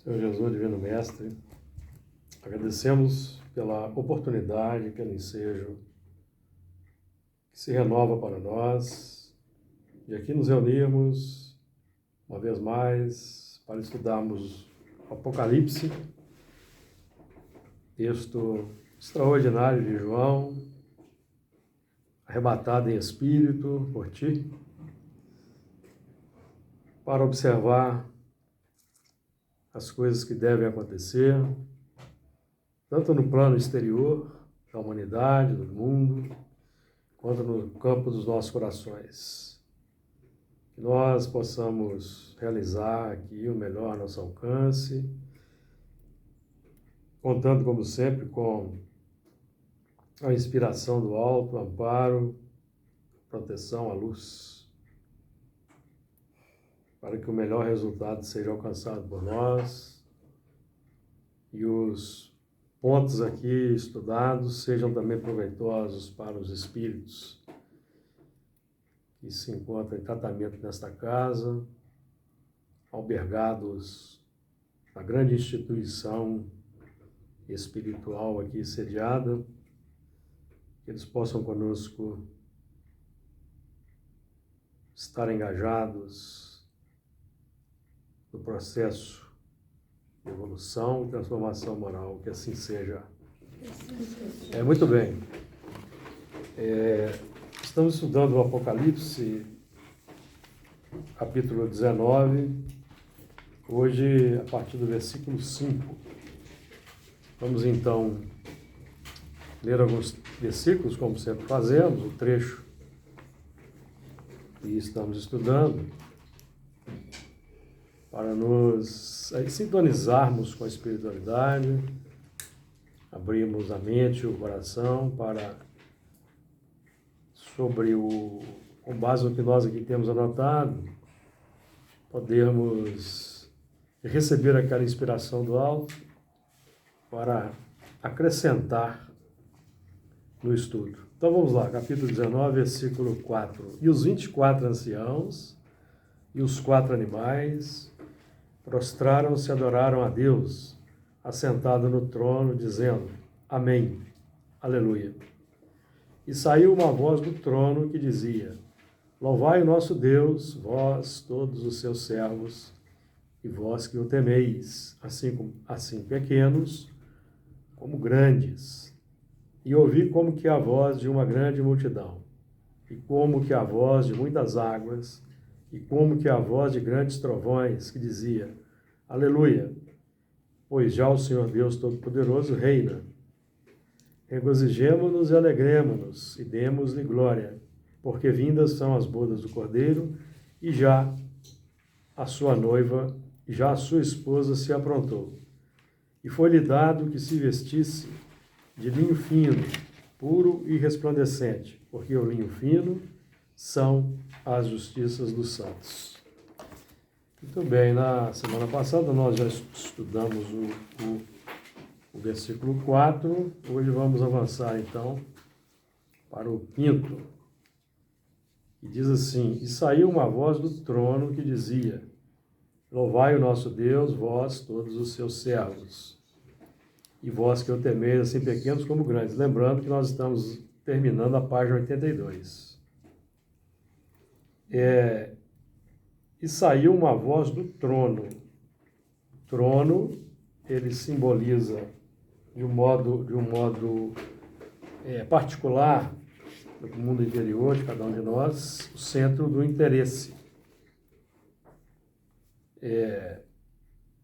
Senhor Jesus, Divino Mestre, agradecemos pela oportunidade, pelo ensejo que se renova para nós, de aqui nos reunirmos uma vez mais para estudarmos o Apocalipse, texto extraordinário de João, arrebatado em espírito por ti, para observar as coisas que devem acontecer, tanto no plano exterior da humanidade, do mundo, quanto no campo dos nossos corações. Que nós possamos realizar aqui o melhor a nosso alcance, contando, como sempre, com a inspiração do alto, amparo, proteção, a luz, para que o melhor resultado seja alcançado por nós e os pontos aqui estudados sejam também proveitosos para os espíritos que se encontram em tratamento nesta casa, albergados na grande instituição espiritual aqui sediada, que eles possam conosco estar engajados no processo de evolução e transformação moral, que assim seja. Muito bem. Estamos estudando o Apocalipse, capítulo 19, hoje a partir do versículo 5. Vamos então ler alguns versículos, como sempre fazemos, o trecho que estamos estudando, para nos sintonizarmos com a espiritualidade, abrirmos a mente e o coração para, com base no que nós aqui temos anotado, podermos receber aquela inspiração do alto para acrescentar no estudo. Então vamos lá, capítulo 19, versículo 4. E os 24 anciãos e os 4 animais prostraram-se e adoraram a Deus, assentado no trono, dizendo: Amém, Aleluia. E saiu uma voz do trono que dizia: Louvai o nosso Deus, vós todos os seus servos, e vós que o temeis, assim pequenos como grandes. E ouvi como que a voz de uma grande multidão, e como que a voz de muitas águas, e como que a voz de grandes trovões, que dizia: Aleluia, pois já o Senhor Deus Todo-Poderoso reina. Regozijemo-nos e alegremo-nos, e demos-lhe glória, porque vindas são as bodas do Cordeiro, e já a sua noiva, e já a sua esposa se aprontou. E foi-lhe dado que se vestisse de linho fino, puro e resplandecente, porque o linho fino são as justiças dos santos. Muito bem, na semana passada nós já estudamos o versículo 4, hoje vamos avançar então para o 5º, que diz assim: E saiu uma voz do trono que dizia: Louvai o nosso Deus, vós todos os seus servos, e vós que o temeis, assim pequenos como grandes. Lembrando que nós estamos terminando a página 82. E saiu uma voz do trono. Trono, ele simboliza de um modo particular, no mundo interior de cada um de nós, o centro do interesse,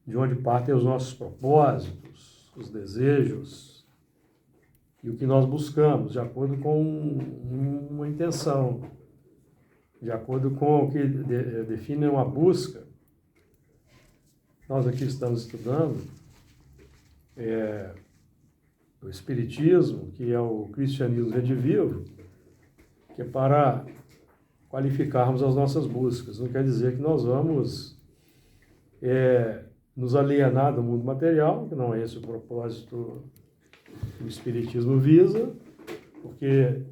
de onde partem os nossos propósitos, os desejos e o que nós buscamos, de acordo com uma intenção, de acordo com o que define uma busca. Nós aqui estamos estudando o Espiritismo, que é o cristianismo redivivo, que é para qualificarmos as nossas buscas. Não quer dizer que nós vamos nos alienar do mundo material, que não é esse o propósito que o Espiritismo visa, porque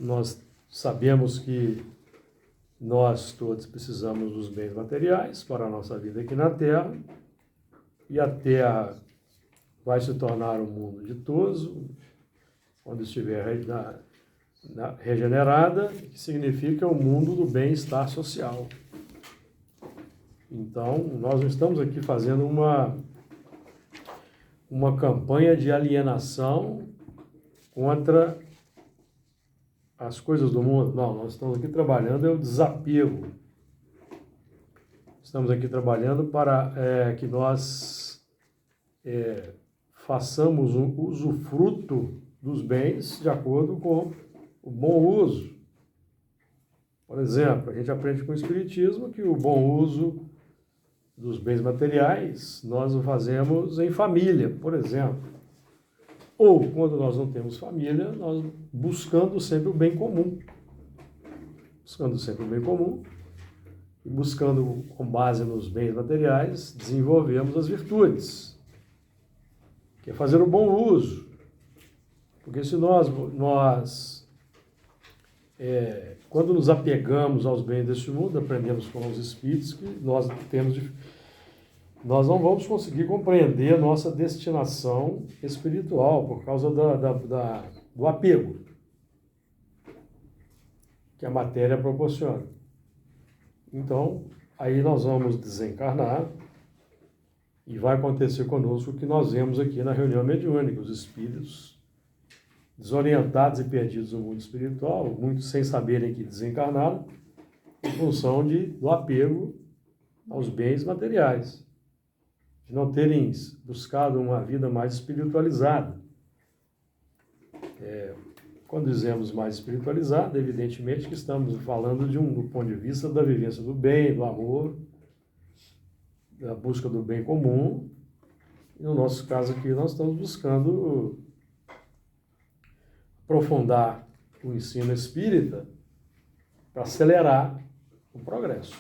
nós sabemos que nós todos precisamos dos bens materiais para a nossa vida aqui na Terra, e a Terra vai se tornar um mundo ditoso, quando estiver regenerada, que significa o mundo do bem-estar social. Então, nós não estamos aqui fazendo uma campanha de alienação contra as coisas do mundo. Não, nós estamos aqui trabalhando o desapego. Estamos aqui trabalhando para que nós façamos um usufruto dos bens de acordo com o bom uso. Por exemplo, a gente aprende com o Espiritismo que o bom uso dos bens materiais nós o fazemos em família, por exemplo. Ou, quando nós não temos família, nós buscando sempre o bem comum. Buscando sempre o bem comum e buscando, com base nos bens materiais, desenvolvemos as virtudes, que é fazer o bom uso. Porque se quando nos apegamos aos bens deste mundo, aprendemos com os espíritos que nós não vamos conseguir compreender a nossa destinação espiritual por causa do apego que a matéria proporciona. Então, aí nós vamos desencarnar e vai acontecer conosco o que nós vemos aqui na reunião mediúnica, os espíritos desorientados e perdidos no mundo espiritual, muitos sem saberem que desencarnaram, em função do apego aos bens materiais, de não terem buscado uma vida mais espiritualizada. Quando dizemos mais espiritualizada, evidentemente que estamos falando do ponto de vista da vivência do bem, do amor, da busca do bem comum. E no nosso caso aqui, nós estamos buscando aprofundar o ensino espírita para acelerar o progresso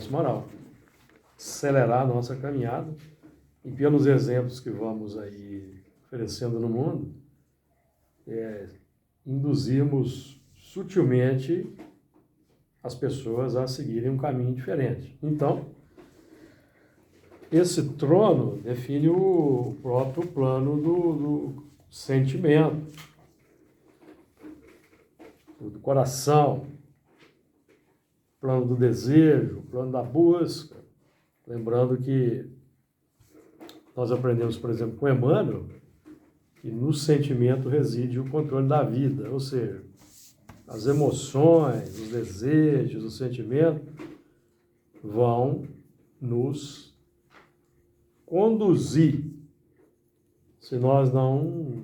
moral, acelerar a nossa caminhada, e pelos exemplos que vamos aí oferecendo no mundo, induzirmos sutilmente as pessoas a seguirem um caminho diferente. Então, esse trono define o próprio plano do sentimento, do coração, plano do desejo, plano da busca. Lembrando que nós aprendemos, por exemplo, com Emmanuel, que no sentimento reside o controle da vida, ou seja, as emoções, os desejos, os sentimentos vão nos conduzir se nós não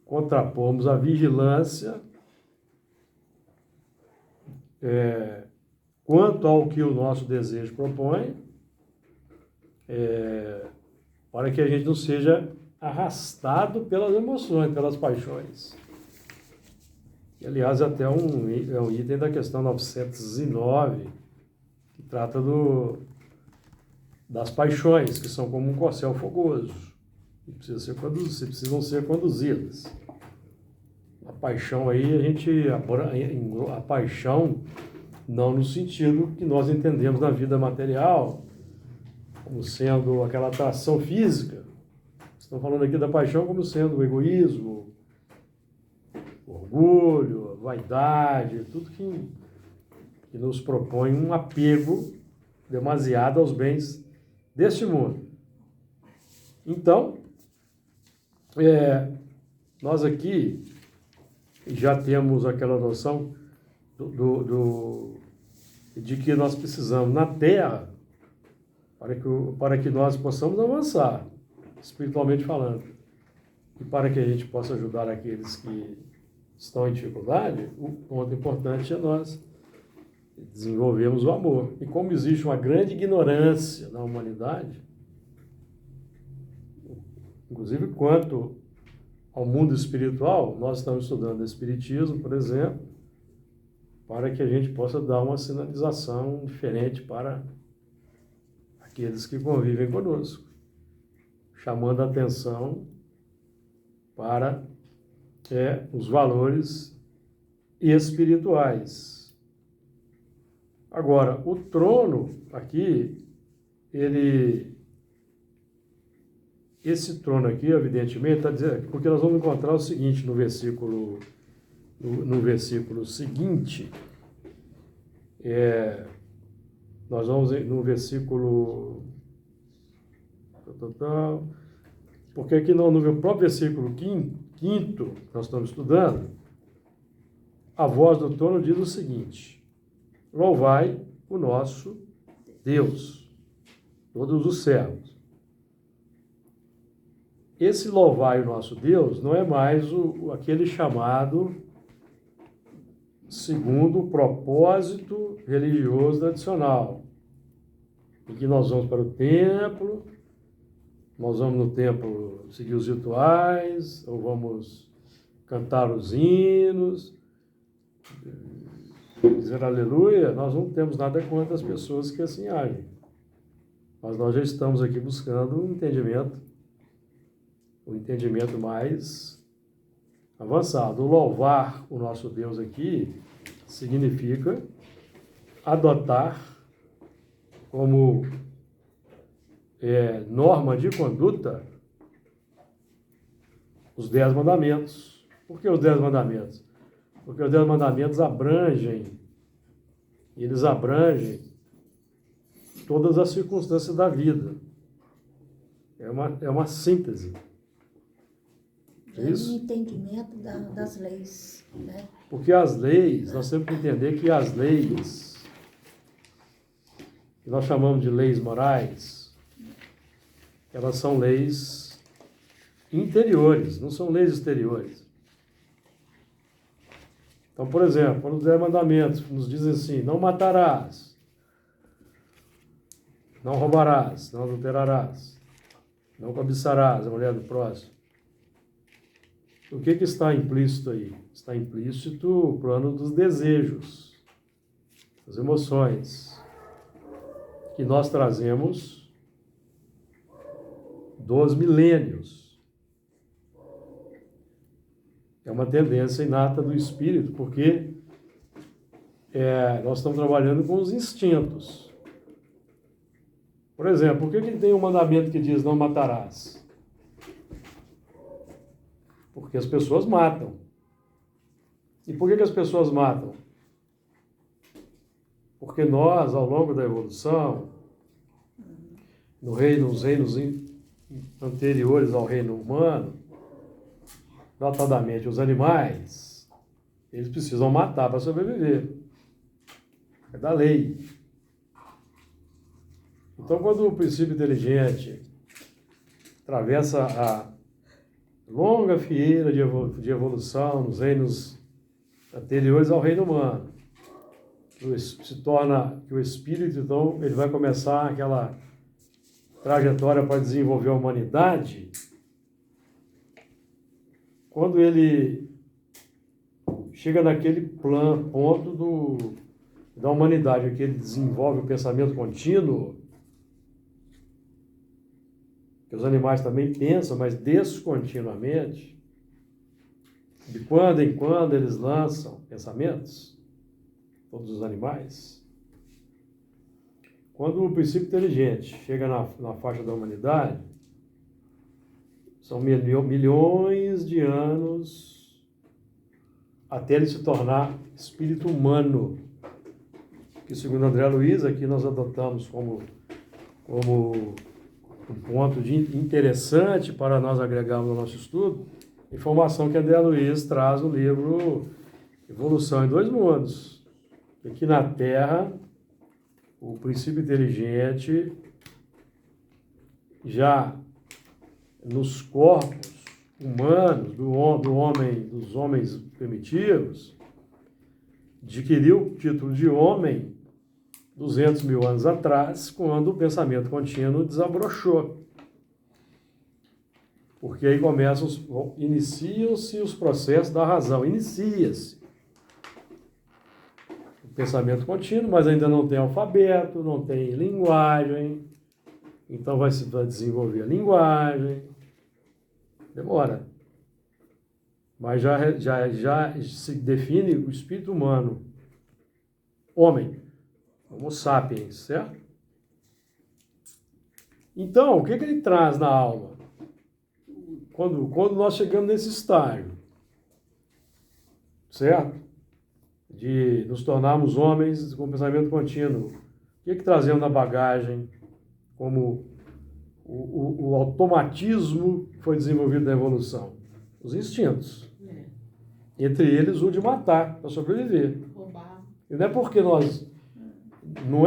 contrapomos a vigilância quanto ao que o nosso desejo propõe, para que a gente não seja arrastado pelas emoções, pelas paixões. E, aliás, até um item da questão 909, que trata das paixões, que são como um corcel fogoso, que precisam ser conduzidas. A paixão aí, a paixão não no sentido que nós entendemos na vida material, como sendo aquela atração física. Estão falando aqui da paixão como sendo o egoísmo, o orgulho, a vaidade, tudo que nos propõe um apego demasiado aos bens deste mundo. Então, nós aqui já temos aquela noção de que nós precisamos na Terra para que nós possamos avançar, espiritualmente falando, e para que a gente possa ajudar aqueles que estão em dificuldade. O ponto importante é nós desenvolvermos o amor. E como existe uma grande ignorância na humanidade, inclusive quanto ao mundo espiritual, nós estamos estudando Espiritismo, por exemplo, para que a gente possa dar uma sinalização diferente para aqueles que convivem conosco, chamando a atenção para os valores espirituais. Agora, o trono aqui esse trono aqui, evidentemente, está dizendo, porque nós vamos encontrar o seguinte no versículo seguinte, nós vamos no versículo, porque aqui no próprio versículo quinto, que nós estamos estudando, a voz do trono diz o seguinte: louvai o nosso Deus, todos os servos. Esse louvai o nosso Deus não é mais aquele chamado segundo o propósito religioso tradicional, em que nós vamos para o templo, nós vamos no templo seguir os rituais, ou vamos cantar os hinos, dizer aleluia. Nós não temos nada contra as pessoas que assim agem, mas nós já estamos aqui buscando um entendimento mais avançado. O louvar o nosso Deus aqui significa adotar como norma de conduta os 10 mandamentos. Por que os 10 mandamentos? Porque os 10 mandamentos abrangem todas as circunstâncias da vida. É uma síntese. É isso? O entendimento das leis, né? Porque as leis, nós temos que entender que as leis, que nós chamamos de leis morais, elas são leis interiores, não são leis exteriores. Então, por exemplo, quando os 10 mandamentos nos dizem assim: não matarás, não roubarás, não adulterarás, não cobiçarás a mulher do próximo. O que está implícito aí? Está implícito o plano dos desejos, das emoções, que nós trazemos dos milênios. É uma tendência inata do espírito, porque nós estamos trabalhando com os instintos. Por exemplo, por que tem um mandamento que diz não matarás? Porque as pessoas matam. E por que as pessoas matam? Porque nós, ao longo da evolução, nos reinos anteriores ao reino humano, notadamente os animais, eles precisam matar para sobreviver. É da lei. Então, quando o princípio inteligente atravessa a longa fieira de evolução nos reinos anteriores ao reino humano, se torna que o espírito, então, ele vai começar aquela trajetória para desenvolver a humanidade. Quando ele chega naquele ponto da humanidade, que ele desenvolve o pensamento contínuo, que os animais também pensam, mas descontinuamente, de quando em quando eles lançam pensamentos, todos os animais. Quando o princípio inteligente chega na faixa da humanidade, são milhões de anos até ele se tornar espírito humano, que segundo André Luiz, aqui nós adotamos como um ponto interessante para nós agregarmos ao nosso estudo, informação que André Luiz traz no livro Evolução em Dois Mundos. Aqui na Terra, o princípio inteligente já nos corpos humanos, dos homens primitivos, adquiriu o título de homem 200 mil anos atrás, quando o pensamento contínuo desabrochou. Porque aí iniciam-se os processos da razão. Inicia-se o pensamento contínuo, mas ainda não tem alfabeto, não tem linguagem. Então vai desenvolver a linguagem. Demora. Mas já se define o espírito humano, homem, Homo sapiens, certo? Então, o que ele traz na alma? Quando nós chegamos nesse estágio, certo? De nos tornarmos homens com pensamento contínuo. O que trazemos na bagagem como o automatismo que foi desenvolvido na evolução? Os instintos. Entre eles o de matar, para sobreviver. Roubar. E não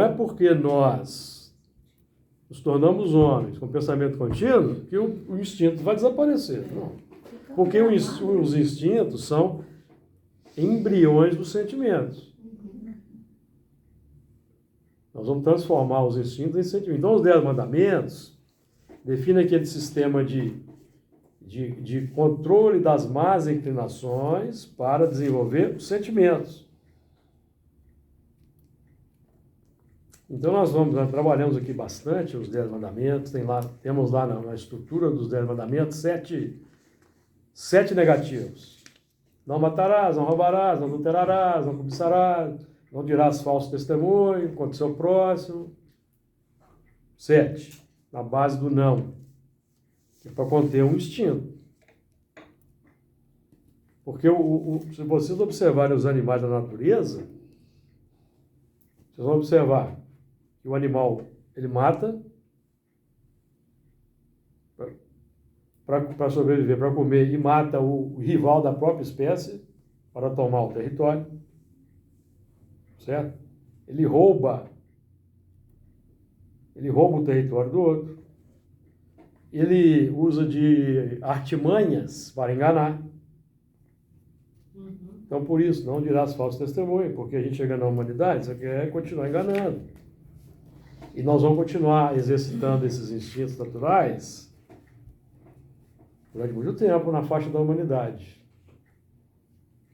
é porque nós nos tornamos homens com pensamento contínuo que o instinto vai desaparecer. Não. Porque os instintos são embriões dos sentimentos. Nós vamos transformar os instintos em sentimentos. Então, os 10 mandamentos definem aquele sistema de controle das más inclinações para desenvolver os sentimentos. Então, nós trabalhamos aqui bastante os 10 mandamentos, temos lá na estrutura dos 10 mandamentos 7 negativos. Não matarás, não roubarás, não adulterarás, não cobiçarás, não dirás falso testemunho contra o seu próximo. 7, na base do não, que é para conter um instinto. Porque se vocês observarem os animais da natureza, vocês vão observar que o animal, ele mata para sobreviver, para comer, e mata o rival da própria espécie para tomar o território, certo? Ele rouba o território do outro, ele usa de artimanhas para enganar. Então, por isso, não dirás falso testemunho, porque a gente chega na humanidade, você quer continuar enganando. E nós vamos continuar exercitando esses instintos naturais durante muito tempo na faixa da humanidade.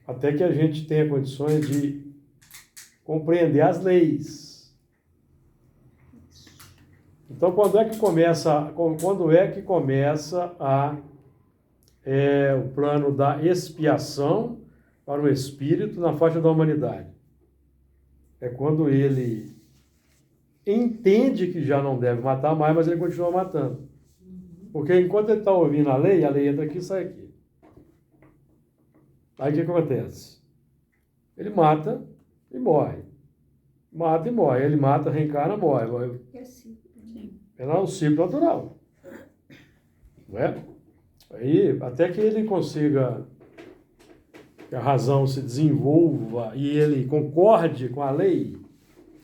Até que a gente tenha condições de compreender as leis. Então, quando é que começa o plano da expiação para o espírito na faixa da humanidade? É quando ele entende que já não deve matar mais, mas ele continua matando. Porque enquanto ele está ouvindo a lei entra aqui e sai aqui. Aí o que acontece? Ele mata e morre. Mata e morre. Ele mata, reencarna, morre. É um ciclo natural. Não é? Aí, até que ele consiga, que a razão se desenvolva e ele concorde com a lei,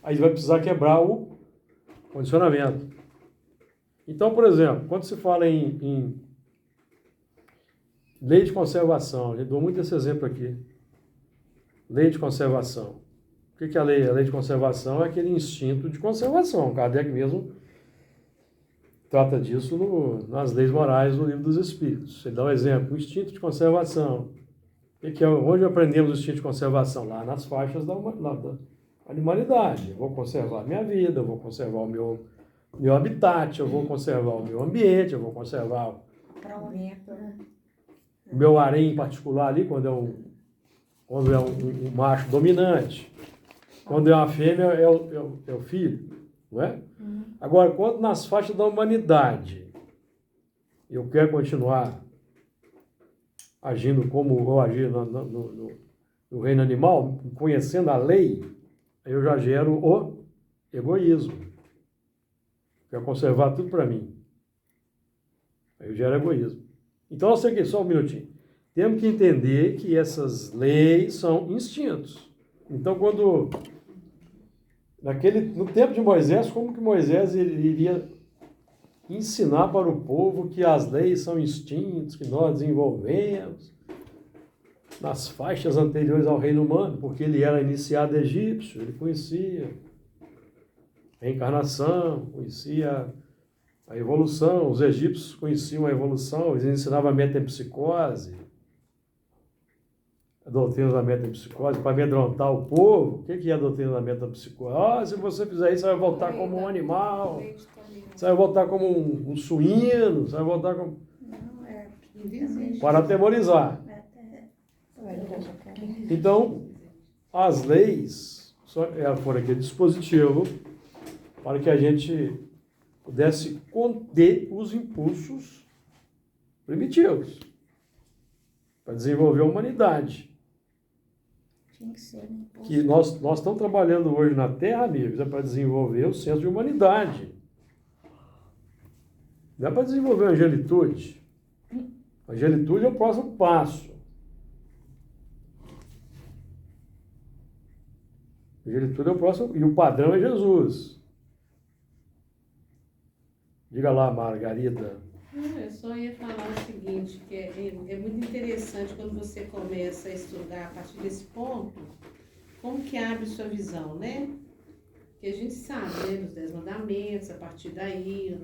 aí vai precisar quebrar o condicionamento. Então, por exemplo, quando se fala em lei de conservação, eu dou muito esse exemplo aqui. Lei de conservação. O que é a lei? A lei de conservação é aquele instinto de conservação. Kardec mesmo trata disso nas leis morais do Livro dos Espíritos. Ele dá um exemplo, o instinto de conservação. Onde aprendemos o instinto de conservação? Lá nas faixas da animalidade. Eu vou conservar a minha vida, eu vou conservar o meu habitat, eu vou conservar o meu ambiente, eu vou conservar o meu harém em particular ali, quando é um macho dominante. Quando é uma fêmea, é o filho, não é? Agora, quando nas faixas da humanidade eu quero continuar agindo como eu agi no reino animal, conhecendo a lei, aí eu já gero o egoísmo. Quero conservar tudo para mim. Aí eu gero egoísmo. Então, só um minutinho. Temos que entender que essas leis são instintos. Então, no tempo de Moisés, como que Moisés iria ensinar para o povo que as leis são instintos que nós desenvolvemos nas faixas anteriores ao reino humano, porque ele era iniciado egípcio, ele conhecia a reencarnação, conhecia a evolução. Os egípcios conheciam a evolução, eles ensinavam a metempsicose, a doutrina da metempsicose, para amedrontar o povo. O que é a doutrina da metempsicose? Se você fizer isso, você vai voltar como um animal, você vai voltar como um suíno, você vai voltar como... para atemorizar. Então, as leis foram aquele dispositivo para que a gente pudesse conter os impulsos primitivos para desenvolver a humanidade. Tinha que ser, né? Que nós estamos trabalhando hoje na Terra, amigos, é para desenvolver o senso de humanidade. Não é para desenvolver a angelitude. A angelitude é o próximo passo. A angelitude é o próximo, e o padrão é Jesus. Diga lá, Margarida. Eu só ia falar o seguinte, que é muito interessante quando você começa a estudar a partir desse ponto, como que abre sua visão, né? Que a gente sabe, né, dos 10 mandamentos, a partir daí,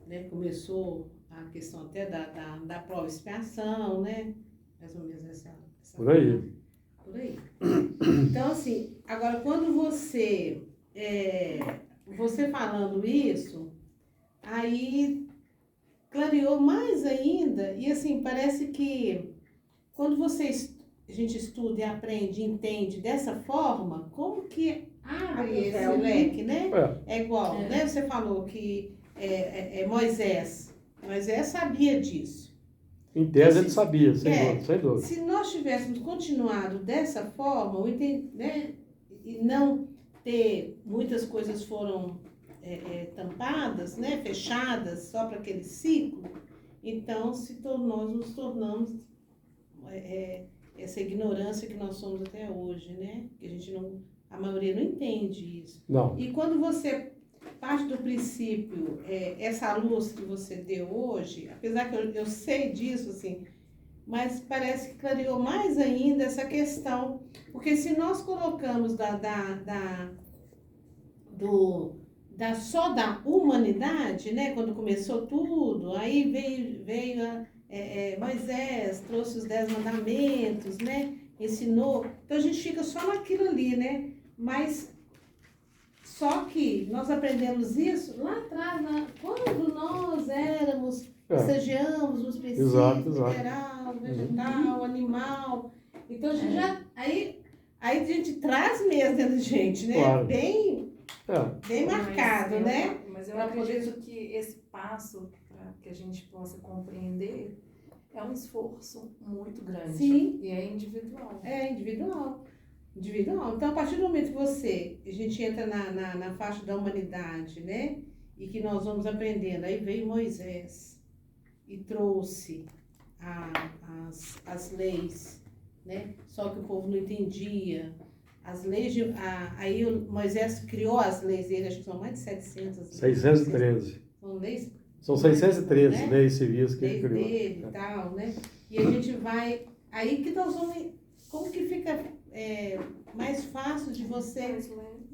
né, começou a questão até da prova e expiação, né? Mais ou menos essa Por aí. Por aí. Então, assim, agora quando você falando isso, aí clareou mais ainda, e assim, parece que quando a gente estuda e aprende, entende dessa forma, como que abre esse leque, né? É igual, né? Você falou que Moisés sabia disso. Em tese ele sabia, sem dúvida. Se nós tivéssemos continuado dessa forma, né, e não ter, muitas coisas foram tampadas, né, fechadas só para aquele ciclo, então nós nos tornamos essa ignorância que nós somos até hoje, né? Que a maioria não entende isso. Não. E quando você parte do princípio, essa luz que você deu hoje, apesar que eu sei disso, assim, mas parece que clareou mais ainda essa questão, porque se nós colocamos só da humanidade, né, quando começou tudo, aí veio Moisés, trouxe os 10 mandamentos, né, ensinou, então a gente fica só naquilo ali, né, mas só que nós aprendemos isso lá atrás, quando nós estagiamos nos princípios, mineral, vegetal, animal. Então a gente aí a gente traz mesmo dentro da gente, né? Claro. Bem marcado, né? Mas eu acredito que esse passo para que a gente possa compreender é um esforço muito grande. Sim. E é individual. É individual. Então, a partir do momento que a gente entra na faixa da humanidade, né? E que nós vamos aprendendo. Aí veio Moisés e trouxe as leis, né? Só que o povo não entendia. As leis, aí Moisés criou as leis dele, acho que são mais de 700 leis. 613. São leis? São 613 né? leis civis que ele criou. Dele e tal, né? E a gente vai... Aí que nós vamos... Como que fica mais fácil de você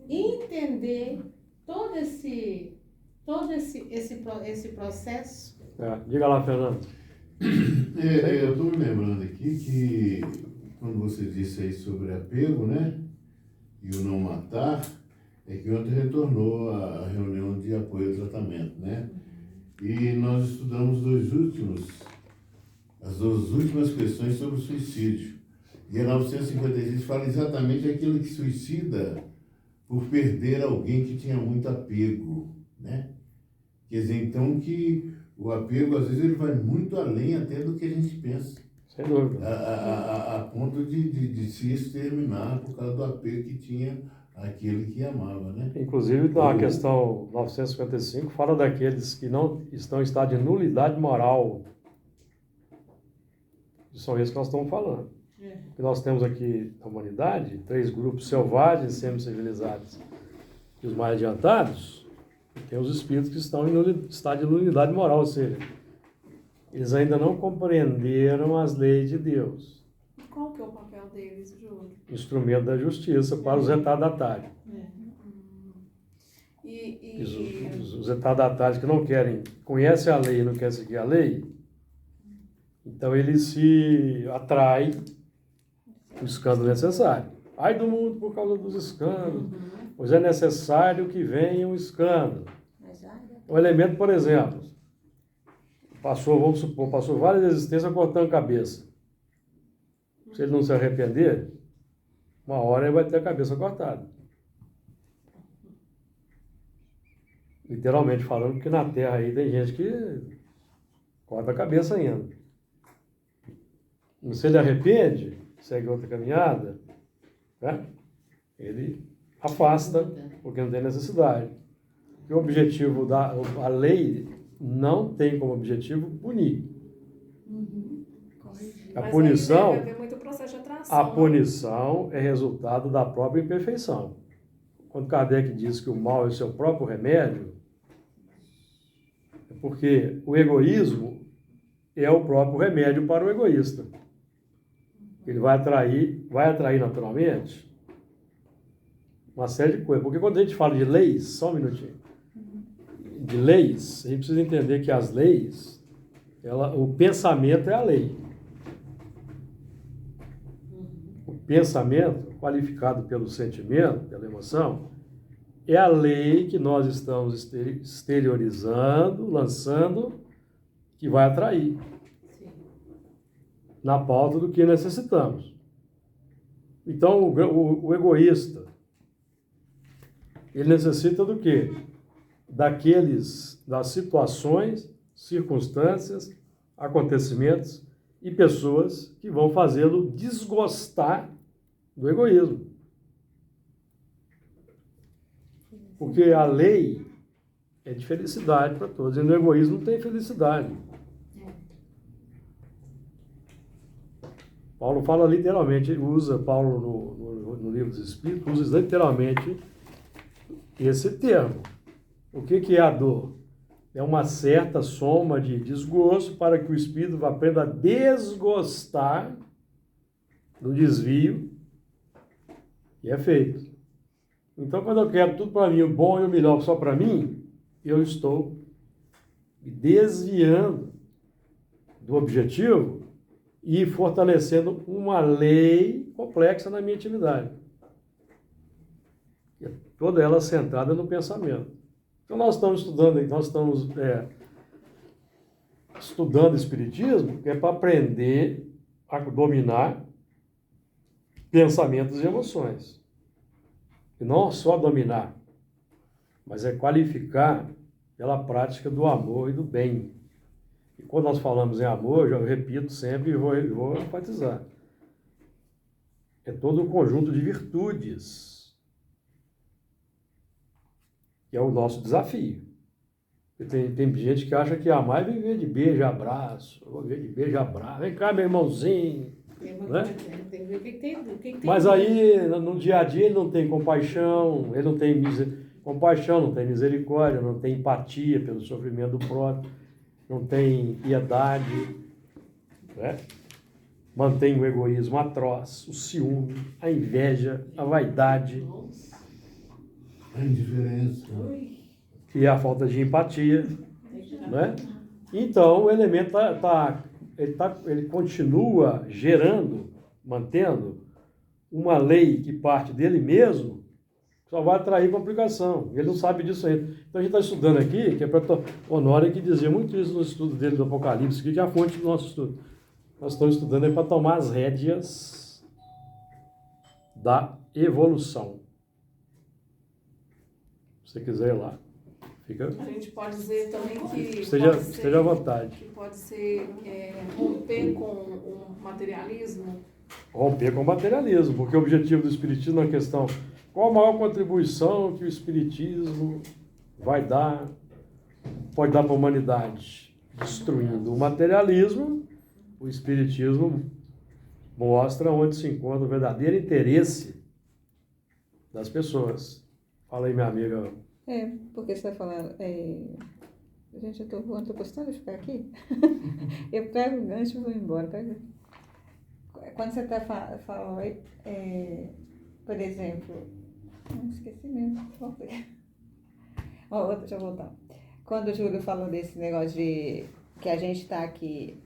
entender todo esse processo? Diga lá, Fernando. Eu estou me lembrando aqui que quando você disse aí sobre apego, né? E o não matar, é que ontem retornou a reunião de apoio ao tratamento, né? E nós estudamos as duas últimas questões sobre o suicídio. E a 956 fala exatamente aquilo que suicida por perder alguém que tinha muito apego, né? Quer dizer, então, que o apego, às vezes, ele vai muito além até do que a gente pensa. Sem dúvida. A ponto de se exterminar por causa do apego que tinha aquele que amava, né? Inclusive, na questão 955, fala daqueles que não estão em estado de nulidade moral. São esses que nós estamos falando. Porque nós temos aqui na humanidade 3 grupos selvagens, semi-civilizados e os mais adiantados, e tem os espíritos que estão em estado de nulidade moral, ou seja, eles ainda não compreenderam as leis de Deus. E qual que é o papel deles, Júlio? Instrumento da justiça para os retardatários. Os retardatários que não querem, conhecem a lei e não querem seguir a lei, então ele se atrai o escândalo necessário. Ai do mundo por causa dos escândalos, pois é necessário que venha um escândalo. Um elemento, por exemplo, vamos supor, passou várias existências cortando cabeça. Se ele não se arrepender, uma hora ele vai ter a cabeça cortada. Literalmente falando, porque na Terra aí tem gente que corta a cabeça ainda. Se ele arrepende, segue outra caminhada, né? Ele afasta, porque não tem necessidade. E o objetivo a lei não tem como objetivo punir. A Mas punição, aí deve haver muito processo de atração. a punição é resultado da própria imperfeição. Quando Kardec diz que o mal é o seu próprio remédio, é porque o egoísmo é o próprio remédio para o egoísta. Ele vai atrair naturalmente uma série de coisas. Porque quando a gente fala de leis, só um minutinho, de leis, a gente precisa entender que as leis, o pensamento é a lei. O pensamento, qualificado pelo sentimento, pela emoção, é a lei que nós estamos exteriorizando, lançando, que vai atrair na pauta do que necessitamos. Então, o egoísta, ele necessita do quê? Das situações, circunstâncias, acontecimentos e pessoas que vão fazê-lo desgostar do egoísmo. Porque a lei é de felicidade para todos, e no egoísmo não tem felicidade. Paulo fala literalmente, Paulo no Livro dos Espíritos, usa literalmente esse termo. O que é a dor? É uma certa soma de desgosto para que o espírito aprenda a desgostar do desvio que é feito. Então, quando eu quero tudo para mim, o bom e o melhor só para mim, eu estou me desviando do objetivo e fortalecendo uma lei complexa na minha intimidade. Toda ela centrada no pensamento. Então nós estamos estudando Espiritismo, que é para aprender a dominar pensamentos e emoções. E não só dominar, mas é qualificar pela prática do amor e do bem. E quando nós falamos em amor, eu repito sempre e vou enfatizar. É todo um conjunto de virtudes, que é o nosso desafio. Tem gente que acha que amar é viver de beijo e abraço. Eu vou viver de beijo e abraço. Vem cá, meu irmãozinho. Né? Tem que ver o que tem. Mas aí, no dia a dia, ele não tem compaixão, ele não tem compaixão, não tem misericórdia, não tem empatia pelo sofrimento do próprio, não tem piedade, né? Mantém o egoísmo atroz, o ciúme, a inveja, a vaidade, A indiferença. que é a falta de empatia, né? Então, o elemento ele continua gerando, mantendo uma lei que parte dele mesmo, só vai atrair complicação. Ele não sabe disso ainda. Então a gente está estudando aqui, que é para Honório que dizia muito isso no estudo dele do Apocalipse, que é a fonte do nosso estudo. Nós estamos estudando aí para tomar as rédeas da evolução. Se você quiser ir lá. Fica... A gente pode dizer também que esteja à vontade. Que pode ser romper com o materialismo. Romper com o materialismo, porque o objetivo do Espiritismo é a questão: qual a maior contribuição que o Espiritismo pode dar para a humanidade? Destruindo o materialismo, o Espiritismo mostra onde se encontra o verdadeiro interesse das pessoas. Fala aí, minha amiga. Porque você está falando... Gente, eu estou voando, estou gostando de ficar aqui. Eu pego o gancho e vou embora. Quando você está falando aí, por exemplo... esqueci mesmo. Voltei. Deixa eu voltar. Quando o Júlio falou desse negócio de que a gente está aqui,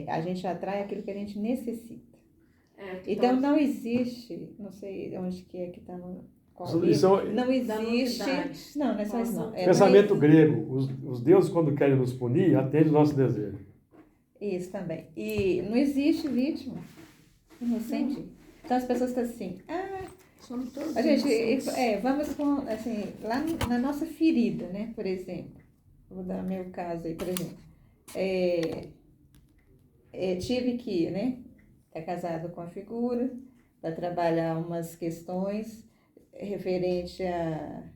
a gente atrai aquilo que a gente necessita. Então não existe, não sei onde que é que está no... Não existe. Não é só isso não. Pensamento grego. Os deuses, quando querem nos punir, atendem o nosso desejo. Isso também. E não existe vítima inocente. Então as pessoas estão assim, Somos todos A gente, inocentes. vamos com, assim, lá na nossa ferida, né, por exemplo. Vou dar meu caso aí, por exemplo. Tive que, né, estar casado com a figura, para trabalhar umas questões referente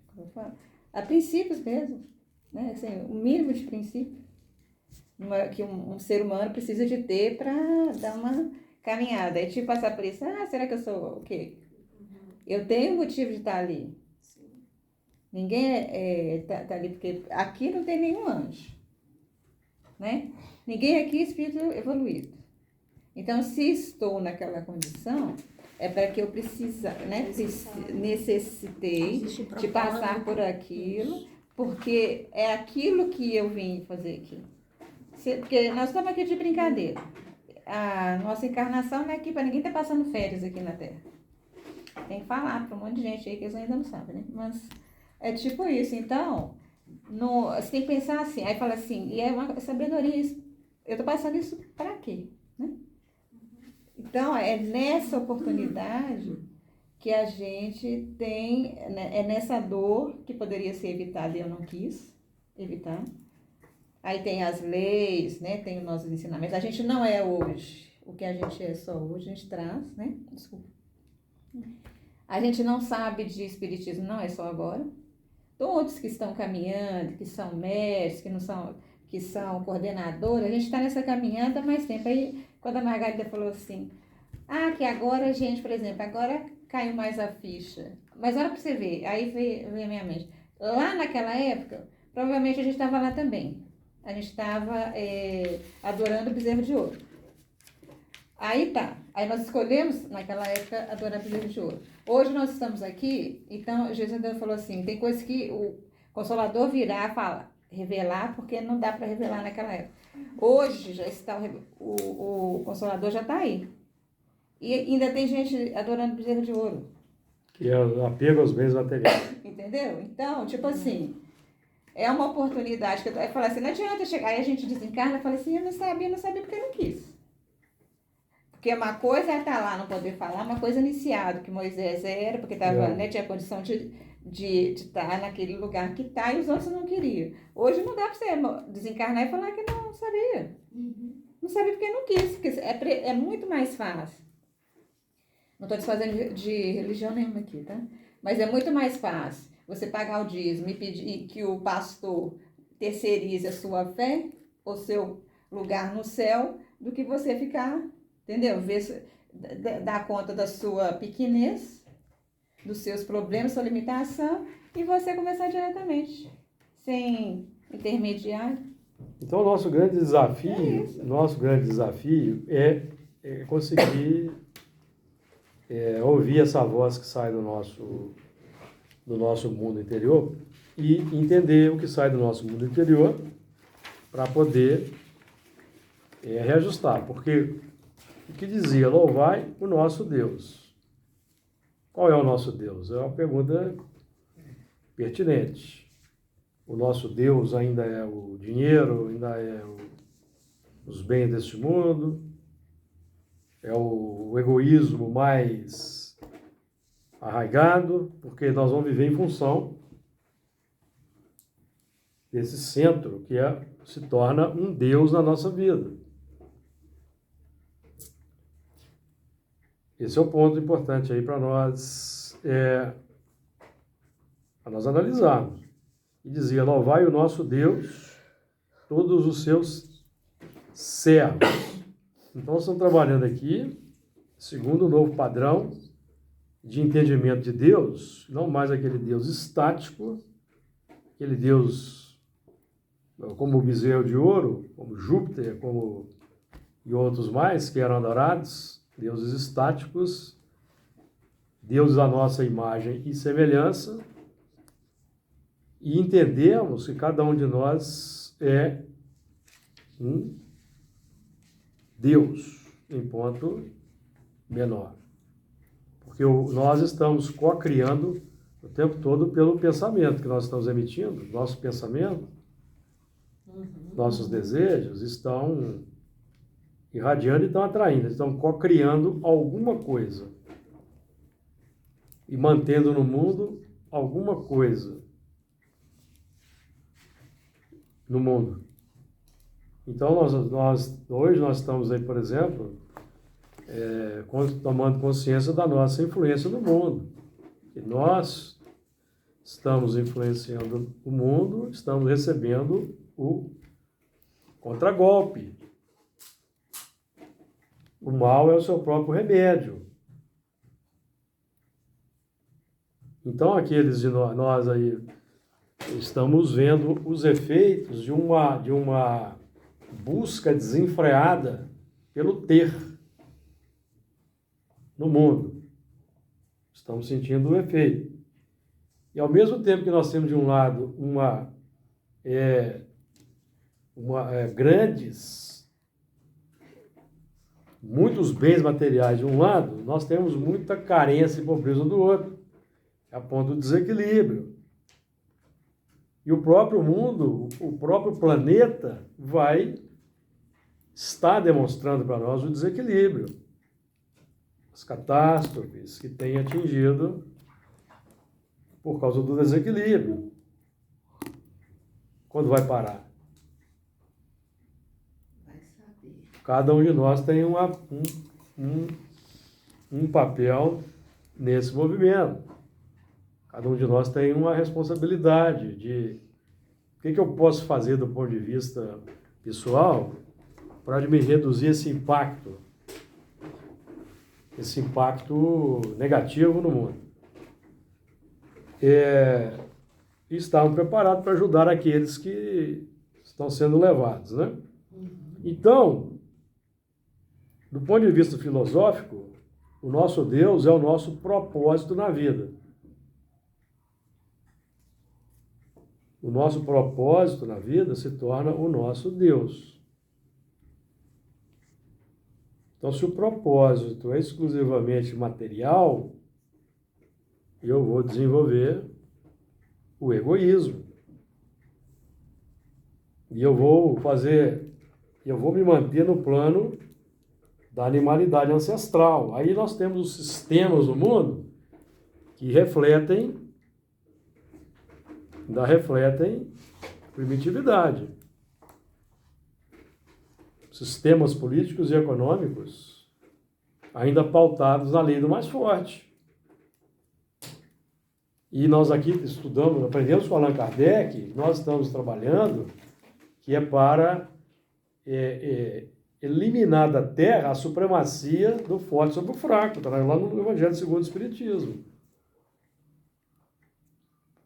como eu falo? A princípios mesmo, né, assim, o mínimo de princípio que um ser humano precisa de ter para dar uma caminhada. Aí tive que passar por isso, será que eu sou o quê? Eu tenho motivo de estar ali. Ninguém tá ali, porque aqui não tem nenhum anjo, né? Ninguém aqui é espírito evoluído. Então, se estou naquela condição, é para que eu necessitei Existe de passar propósito. por aquilo, porque é aquilo que eu vim fazer aqui. Porque nós estamos aqui de brincadeira. A nossa encarnação não é aqui para ninguém estar passando férias aqui na Terra. Tem que falar para um monte de gente aí que eles ainda não sabem, né? Mas é tipo isso. Então, você tem que pensar assim. Aí fala assim, e é uma sabedoria isso. Eu estou passando isso para quê? Né? Então, é nessa oportunidade que a gente tem, né, é nessa dor que poderia ser evitada e eu não quis evitar. Aí tem as leis, né? Tem os nossos ensinamentos. A gente não é hoje o que a gente é só hoje, a gente traz, né? Desculpa. A gente não sabe de espiritismo, não é só agora. Todos que estão caminhando, que são mestres, que são coordenadores, a gente está nessa caminhada há mais tempo. Aí, quando a Margarida falou assim, que agora, gente, por exemplo, agora caiu mais a ficha. Mas olha para você ver, aí veio a minha mente. Lá naquela época, provavelmente a gente estava lá também. A gente estava adorando o bezerro de ouro. Aí tá. Aí nós escolhemos, naquela época, adorar o bezerro de ouro. Hoje nós estamos aqui, então Jesus falou assim, tem coisas que o Consolador virá revelar, porque não dá para revelar naquela época. Hoje já está, o Consolador já está aí. E ainda tem gente adorando o bezerro de ouro. Que é o apego aos bens materiais. Entendeu? Então, tipo assim, é uma oportunidade que eu falo assim, não adianta chegar, aí a gente desencarna e fala assim, eu não sabia porque eu não quis. Porque uma coisa é estar lá, não poder falar, uma coisa iniciado, que Moisés era, porque tava, né, tinha condição de estar naquele lugar que está, e os outros não queriam. Hoje não dá para você desencarnar e falar que não sabia. Não sabia porque não quis, porque é muito mais fácil. Não estou desfazendo de religião nenhuma aqui, tá? Mas é muito mais fácil você pagar o dízimo e pedir que o pastor terceirize a sua fé, o seu lugar no céu, do que você ficar, entendeu? Dar conta da sua pequenez, dos seus problemas, sua limitação, e você começar diretamente, sem intermediário. Então, o nosso grande desafio é conseguir ouvir essa voz que sai do nosso mundo interior e entender o que sai do nosso mundo interior para poder reajustar. Porque o que dizia, louvai o nosso Deus. Qual é o nosso Deus? É uma pergunta pertinente. O nosso Deus ainda é o dinheiro, ainda é os bens deste mundo, é o egoísmo mais arraigado, porque nós vamos viver em função desse centro que se torna um Deus na nossa vida. Esse é o ponto importante aí para nós analisarmos. E dizia, louvai o nosso Deus, todos os seus servos. Então, estamos trabalhando aqui, segundo o novo padrão de entendimento de Deus, não mais aquele Deus estático, aquele Deus como o bezerro de ouro, como Júpiter, e outros mais que eram adorados, deuses estáticos, deuses à nossa imagem e semelhança, e entendemos que cada um de nós é um Deus em ponto menor. Porque nós estamos co-criando o tempo todo pelo pensamento que nós estamos emitindo. Nosso pensamento, nossos desejos estão irradiando e estão atraindo, estão co-criando alguma coisa. e mantendo no mundo alguma coisa no mundo. Então, hoje nós estamos aí, por exemplo, tomando consciência da nossa influência no mundo. E nós estamos influenciando o mundo, estamos recebendo o contragolpe. O mal é o seu próprio remédio. Então, aqueles de nós aí estamos vendo os efeitos de uma busca desenfreada pelo ter no mundo. Estamos sentindo o efeito. E ao mesmo tempo que nós temos de um lado muitos bens materiais de um lado, nós temos muita carência e pobreza do outro, a ponto do desequilíbrio. E o próprio mundo, o próprio planeta está demonstrando para nós o desequilíbrio, as catástrofes que tem atingido por causa do desequilíbrio. Quando vai parar? Vai saber. Cada um de nós tem um papel nesse movimento. Cada um de nós tem uma responsabilidade de o que eu posso fazer do ponto de vista pessoal para me reduzir esse impacto negativo no mundo. E estamos preparados para ajudar aqueles que estão sendo levados, né? Então, do ponto de vista filosófico, o nosso Deus é o nosso propósito na vida. O nosso propósito na vida se torna o nosso Deus. Então, se o propósito é exclusivamente material, eu vou desenvolver o egoísmo. E eu vou me manter no plano da animalidade ancestral. Aí nós temos os sistemas no mundo que refletem primitividade. Sistemas políticos e econômicos ainda pautados na lei do mais forte. E nós aqui aprendemos com Allan Kardec, nós estamos trabalhando, que é para eliminar da Terra a supremacia do forte sobre o fraco, está lá no Evangelho segundo o Espiritismo.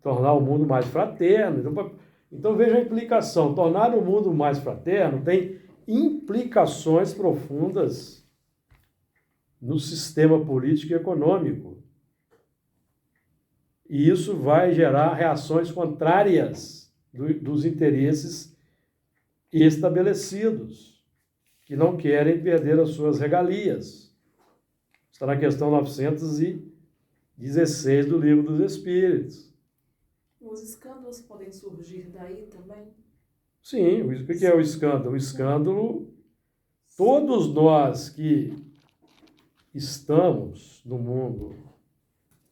Tornar o mundo mais fraterno. Então veja a implicação. Tornar o mundo mais fraterno tem implicações profundas no sistema político e econômico. E isso vai gerar reações contrárias dos interesses estabelecidos, que não querem perder as suas regalias. Está na questão 916 do Livro dos Espíritos. Os escândalos podem surgir daí também? Sim, o que é o escândalo? O escândalo, todos nós que estamos no mundo,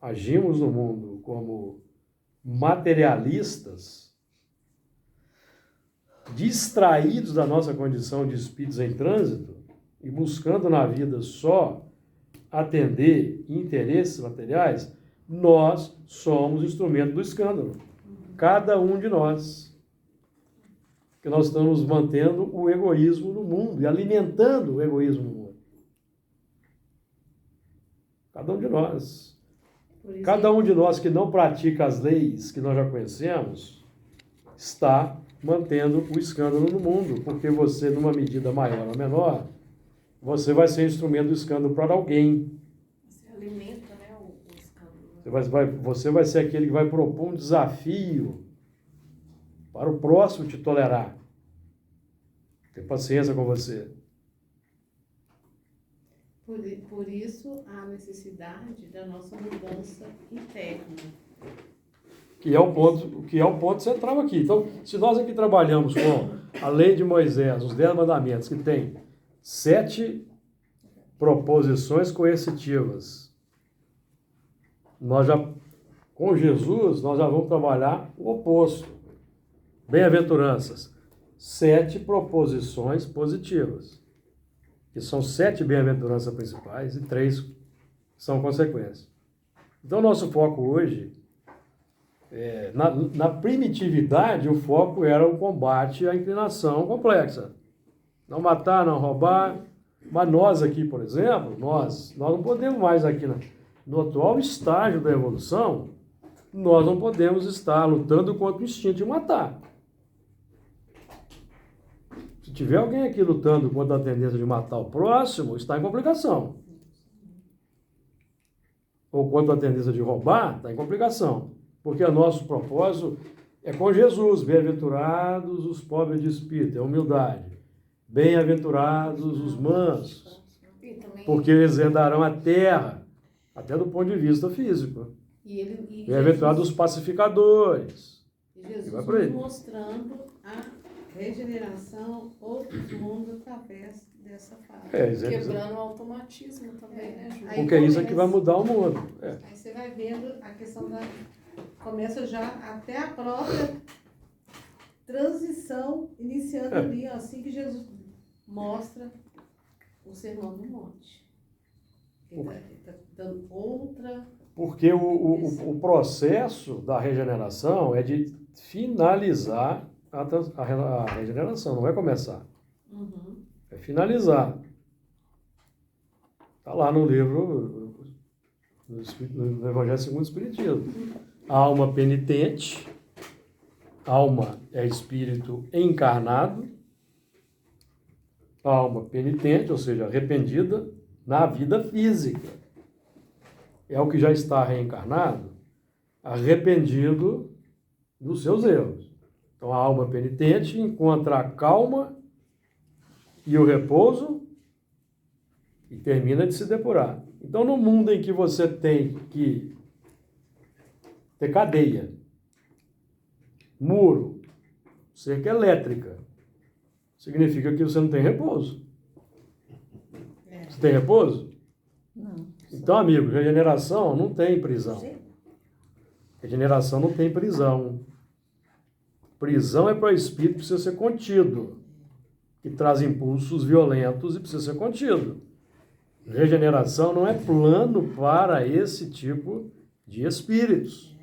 agimos no mundo como materialistas, distraídos da nossa condição de espíritos em trânsito e buscando na vida só atender interesses materiais, nós somos instrumento do escândalo. Cada um de nós. Porque nós estamos mantendo o egoísmo no mundo e alimentando o egoísmo no mundo. Cada um de nós. Cada um de nós que não pratica as leis que nós já conhecemos está mantendo o escândalo no mundo, porque você, numa medida maior ou menor, você vai ser instrumento do escândalo para alguém. Você alimenta, né, o escândalo. Você vai ser aquele que vai propor um desafio para o próximo te tolerar. Ter paciência com você. Por isso, a necessidade da nossa mudança interna. Que é o ponto central aqui. Então, se nós aqui trabalhamos com a lei de Moisés, os 10 mandamentos, que tem 7 proposições coercitivas, Com Jesus, nós já vamos trabalhar o oposto. Bem-aventuranças. 7 proposições positivas. Que são 7 bem-aventuranças principais e 3 são consequências. Então, nosso foco hoje, na primitividade, o foco era o combate à inclinação complexa. Não matar, não roubar. Mas nós aqui, por exemplo, nós não podemos mais aqui, no atual estágio da evolução, nós não podemos estar lutando contra o instinto de matar. Se tiver alguém aqui lutando contra a tendência de matar o próximo, está em complicação. Ou contra a tendência de roubar, está em complicação. Porque o nosso propósito é com Jesus. Bem-aventurados os pobres de espírito, é humildade. Bem-aventurados os mansos, porque eles herdarão a terra, até do ponto de vista físico. Bem-aventurados os pacificadores. E Jesus vai por aí. nos mostrando a regeneração, outros mundos através dessa fase. Quebrando o automatismo também, né, Ju? Porque é isso que vai mudar o mundo. Aí você vai vendo a questão da... Começa já até a própria transição, iniciando ali, assim que Jesus mostra o Sermão do Monte. Ele está dando outra... Porque o processo da regeneração é de finalizar a regeneração, não é começar. Uhum. É finalizar. Está lá no livro, no Evangelho segundo o Espiritismo. Alma penitente, alma é espírito encarnado, alma penitente, ou seja, arrependida, na vida física. É o que já está reencarnado, arrependido dos seus erros. Então, a alma penitente encontra a calma e o repouso e termina de se depurar. Então, no mundo em que você tem que ter cadeia, muro, cerca elétrica, significa que você não tem repouso. Você tem repouso? Não. Então, amigo, regeneração não tem prisão. Regeneração não tem prisão. Prisão é para o espírito, precisa ser contido, que traz impulsos violentos e precisa ser contido. Regeneração não é plano para esse tipo de espíritos.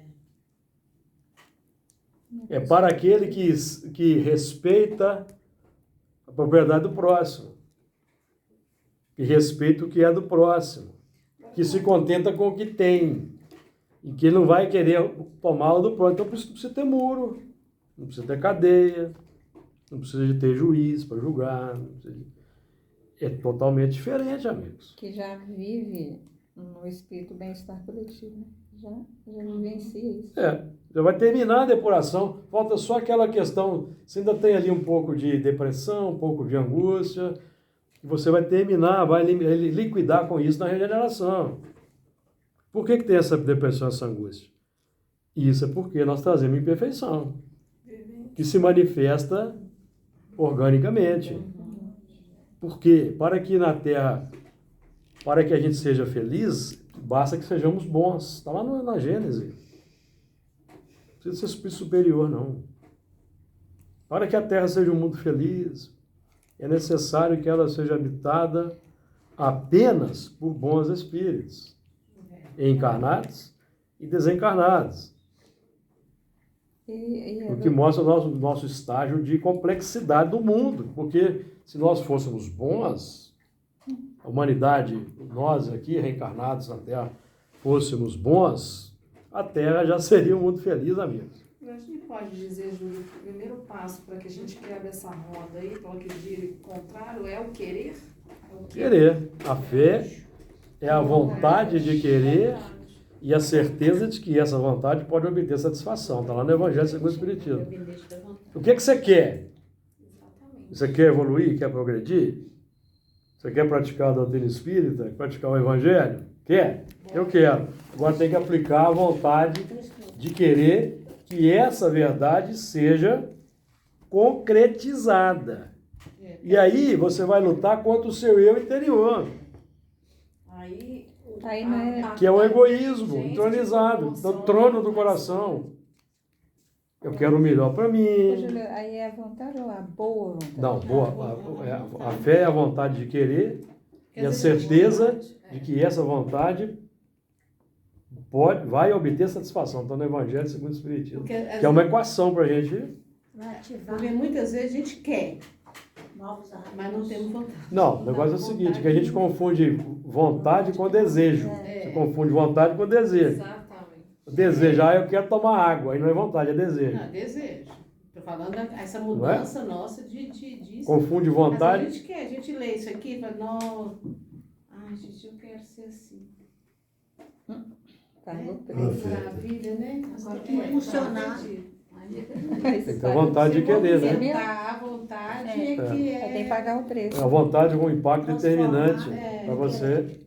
É para aquele que respeita a propriedade do próximo, que respeita o que é do próximo, que se contenta com o que tem e que não vai querer tomá-lo do próximo. Então precisa ter muro, não precisa ter cadeia, não precisa de ter juiz para julgar. É totalmente diferente, amigos. Que já vive no espírito bem-estar coletivo, né? Já vivencia isso. Já vai terminar a depuração, falta só aquela questão, você ainda tem ali um pouco de depressão, um pouco de angústia, e você vai terminar, vai liquidar com isso na regeneração. Por que tem essa depressão, essa angústia? Isso é porque nós trazemos imperfeição, que se manifesta organicamente. Por quê? Para que na Terra, para que a gente seja feliz, basta que sejamos bons. Está lá na Gênesis. Não precisa ser superior, não. Para que a Terra seja um mundo feliz, é necessário que ela seja habitada apenas por bons espíritos, encarnados e desencarnados. O que mostra o nosso estágio de complexidade do mundo. Porque se nós fôssemos bons, a humanidade, nós aqui reencarnados na Terra, fôssemos bons, a Terra já seria um mundo feliz, amigos. A gente pode dizer, Júlio, que o primeiro passo para que a gente quebre essa roda aí, para o que dire contrário, é o querer? Querer. A fé é a vontade de querer e a certeza de que essa vontade pode obter satisfação. Está lá no Evangelho segundo o Espiritismo. O que você quer? Você quer evoluir? Quer progredir? Você quer praticar a doutrina espírita? Praticar o Evangelho? Quer? Eu quero. Agora tem que aplicar a vontade de querer que essa verdade seja concretizada. E aí você vai lutar contra o seu eu interior. Aí Aí não é- que é o egoísmo Gente, entronizado, no proporciona trono do uma coração. Eu quero o melhor para Ô, mim. Júlio, aí é a vontade ou a boa vontade? Não, a fé é a vontade de querer e a Quer dizer, certeza vontade, de que essa vontade vai obter satisfação. Então, no Evangelho segundo o Espiritismo, Porque, que é uma equação para a gente. Vai ativar porque muitas vezes a gente quer, novos hábitos. mas não temos vontade. Não, o negócio é o seguinte, que a gente confunde vontade com desejo. É. Você confunde vontade com desejo. Exatamente. Desejar, eu quero tomar água, aí não é vontade, é desejo. Não, desejo. Estou falando essa mudança nossa de Confunde Mas vontade. a gente quer, a gente lê isso aqui e fala, não, ai gente, eu quero ser assim. Pagou Que preço. maravilha, né? Agora tem que funcionar. Tem que ter vontade de querer, né? Movimentar, a vontade é que Aí tem que é... pagar o preço. A vontade com um impacto determinante para você.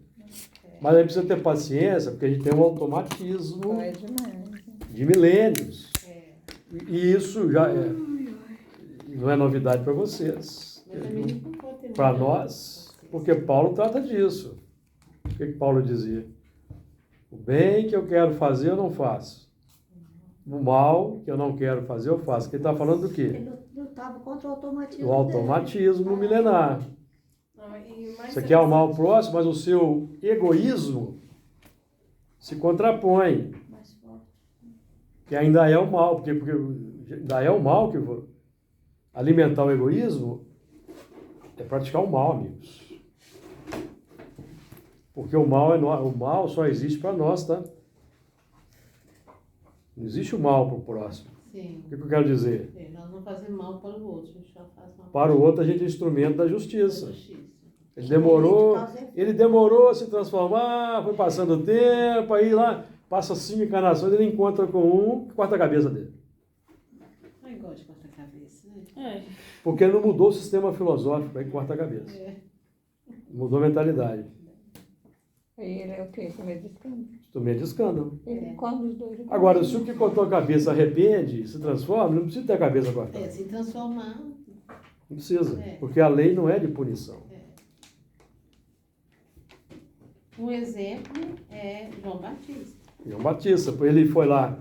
Mas aí precisa ter paciência, porque a gente tem um automatismo É demais. de milênios. É, E isso já não é novidade para vocês. mas também não pode ter Para muita nós, paciência. porque Paulo trata disso. O que Paulo dizia? O bem que eu quero fazer, eu não faço. O mal que eu não quero fazer, eu faço. Ele está falando do quê? Ele lutava contra o automatismo. Do automatismo milenar. Não, e mais Você quer amar o próximo, mas o seu egoísmo se contrapõe. dele. Mais forte. Que ainda é o mal, porque ainda é o mal que alimentar o egoísmo é praticar o mal, amigos. Porque o mal só existe para nós, tá? Não existe o mal para o próximo. Sim, O que eu quero dizer? nós não fazemos mal para o outro, a gente só faz mal Para o outro, a gente é instrumento da a justiça. justiça. Ele demorou a se transformar, foi passando o tempo, aí lá passa 5 encarnações, ele encontra com um que corta a cabeça dele. Não é igual de cortar a cabeça, né? Porque ele não mudou o sistema filosófico, aí corta a cabeça. É. Mudou a mentalidade. Aí ele é o quê? Com medo de escândalo? Instrumento de escândalo. Ele qual dos dois? Agora, se o que cortou a cabeça arrepende, se transforma, não precisa ter a cabeça cortada. É, se transformar. Não precisa, É. porque a lei não é de punição. Um exemplo é João Batista. João Batista, ele foi lá.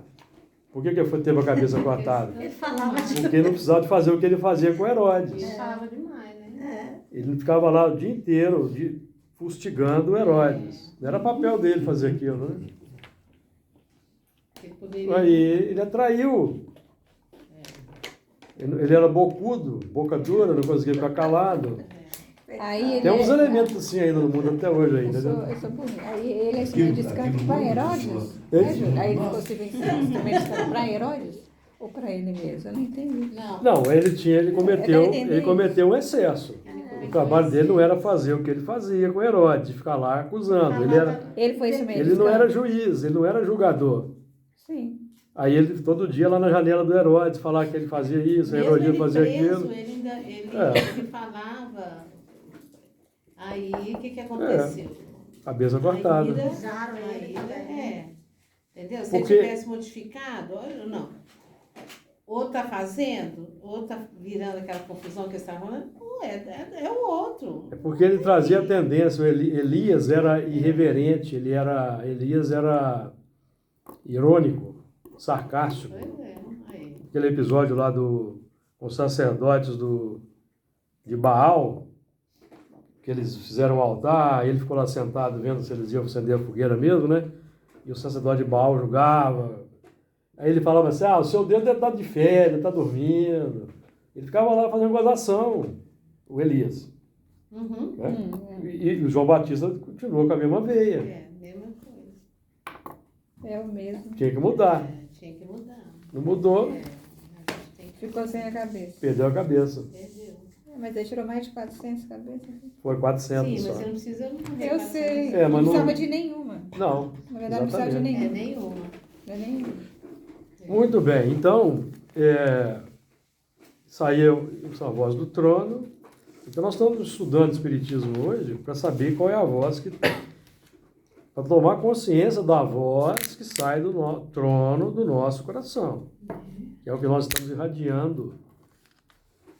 Por que ele teve a cabeça cortada? Ele falava de... Porque ele não precisava de fazer o que ele fazia com Herodes. Ele falava demais, né? Ele ficava lá o dia inteiro fustigando Herodes. Não era papel dele fazer aquilo, né? Ele poderia... Aí ele atraiu. Ele era bocudo, boca dura, não conseguia ficar calado. Aí ele Tem uns é- elementos assim ainda no mundo até hoje ainda, né? Eu sou burrinho. Aí ele é instrumento de escândalo para Herodes? Ei. Né, Júlio? Aí ele ficou se vencendo instrumento de escândalo para Herodes? Ou para ele mesmo? Eu não entendi. Não. Não, Eu entendi. ele cometeu um excesso. O trabalho dele não era fazer o que ele fazia com Herodes, de ficar lá acusando. Ele foi instrumento de Ele não era escândalo? juiz, ele não era julgador. Sim. Aí ele todo dia lá na janela do Herodes falar que ele fazia isso, Mesmo Herodes ele fazia preso, aquilo. ele falava. Aí, o que aconteceu? Cabeça cortada. A ira, Usaram ele também. entendeu? Se Porque- ele tivesse modificado, ou não. Ou tá fazendo, ou tá virando aquela confusão que eles estavam falando, é o outro. É porque ele trazia a tendência, Elias era irreverente, Elias era irônico, sarcástico. Pois é, aí. Aquele episódio lá com os sacerdotes de Baal, que eles fizeram um altar, ele ficou lá sentado vendo se eles iam acender a fogueira mesmo, né? E o sacerdote de Baal julgava. Aí ele falava assim, o seu Deus deve estar de férias, está dormindo. Ele ficava lá fazendo gozação, o Elias. Uhum. Né? E o João Batista continuou com a mesma veia. É, mesma coisa. É o mesmo. Tinha que mudar. É, tinha que mudar. Não mudou, A gente tem que Ficou sem a cabeça. perdeu a cabeça. perder. Mas ele tirou mais de 400 cabeças. Foi 400 Sim, só. mas você não precisa... Eu sei. É, mas não não- precisava de nenhuma. Não, Na verdade, não precisava de exatamente. É nenhuma. nenhuma. Não é nenhuma. Muito bem, então, saiu a voz do trono. Então, nós estamos estudando Espiritismo hoje para saber qual é a voz para tomar consciência da voz que sai do trono do nosso coração. Que é o que nós estamos irradiando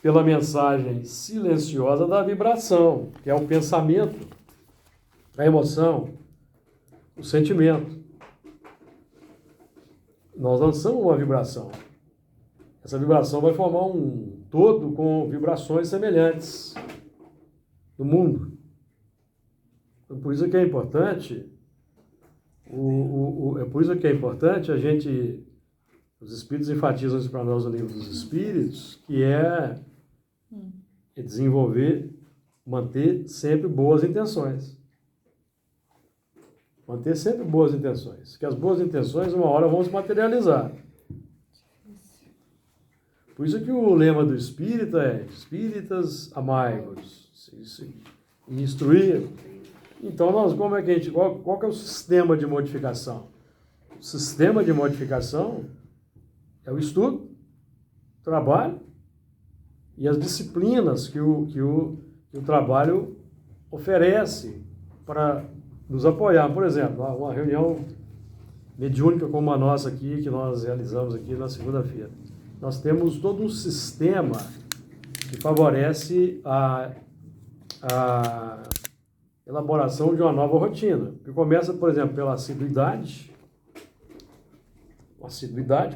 pela mensagem silenciosa da vibração, que é o pensamento, a emoção, o sentimento. Nós lançamos uma vibração. Essa vibração vai formar um todo com vibrações semelhantes no mundo. Então, por isso que é importante, é por isso que é importante a gente, os Espíritos enfatizam isso para nós no Livro dos Espíritos, que é desenvolver, manter sempre boas intenções. Manter sempre boas intenções. Que as boas intenções, uma hora, vão se materializar. Por isso que o lema do Espírita é Espíritas amai-vos, e instruir. Então, como é que a gente, qual que é o sistema de modificação? O sistema de modificação é o estudo, o trabalho e as disciplinas que o trabalho oferece para nos apoiar. Por exemplo, uma reunião mediúnica como a nossa aqui, que nós realizamos aqui na segunda-feira. Nós temos todo um sistema que favorece a elaboração de uma nova rotina. Que começa, por exemplo, pela assiduidade,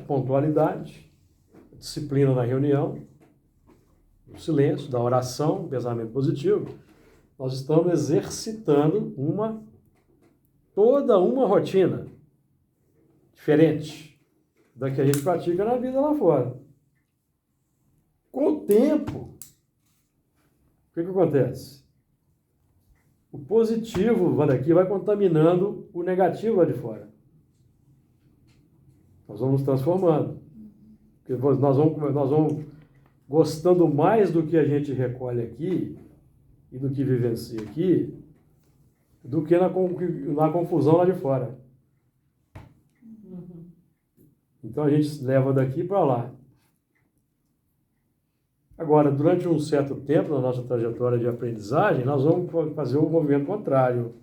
pontualidade, disciplina na reunião, o silêncio, da oração, pensamento positivo. Nós estamos exercitando toda uma rotina diferente da que a gente pratica na vida lá fora. Com o tempo, o que acontece? O positivo vai contaminando o negativo lá de fora. Nós vamos nos transformando. Porque nós vamos gostando mais do que a gente recolhe aqui e do que vivencia aqui, do que na confusão lá de fora. Então a gente leva daqui para lá. Agora, durante um certo tempo na nossa trajetória de aprendizagem, nós vamos fazer o movimento contrário.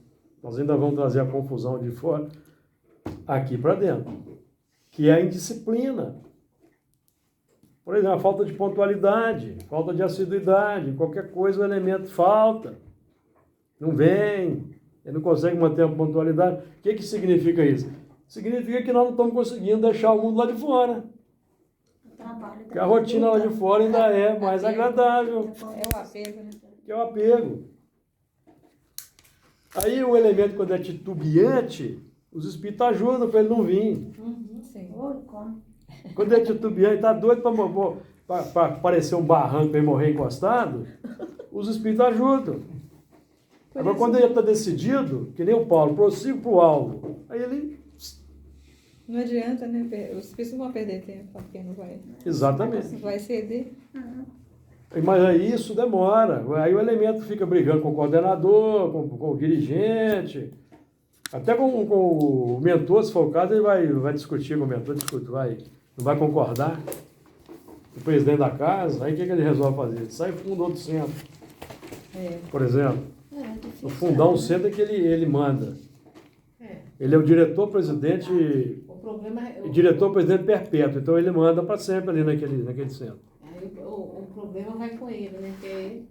Nós ainda vamos trazer a confusão de fora aqui para dentro, que é a indisciplina. Por exemplo, a falta de pontualidade, falta de assiduidade, qualquer coisa o elemento falta, não vem, ele não consegue manter a pontualidade. O que significa isso? Significa que nós não estamos conseguindo deixar o mundo lá de fora. Porque a rotina lá de fora ainda é mais agradável. É o apego, né? Que é o apego. Aí o elemento, quando é titubeante, os espíritos ajudam para ele não vir. Sim. Quando é titubeante, está doido para parecer um barranco para ele morrer encostado, os espíritos ajudam. Agora, quando ele está decidido, que nem o Paulo, prossigo para o alvo, aí ele... Não adianta, né? Os espíritos não vão perder tempo, porque não vai. Exatamente. Vai ceder. Mas aí isso demora. Aí o elemento fica brigando com o coordenador, com o dirigente, até com o mentor, se for o caso, ele vai discutir com o mentor, não vai concordar. O presidente da casa, aí o que ele resolve fazer? Ele sai e funda outro centro. Por exemplo, fundar um centro é que ele manda. Ele é o diretor-presidente diretor-presidente perpétuo, então ele manda para sempre ali naquele centro. Aí o problema vai com ele, né? Porque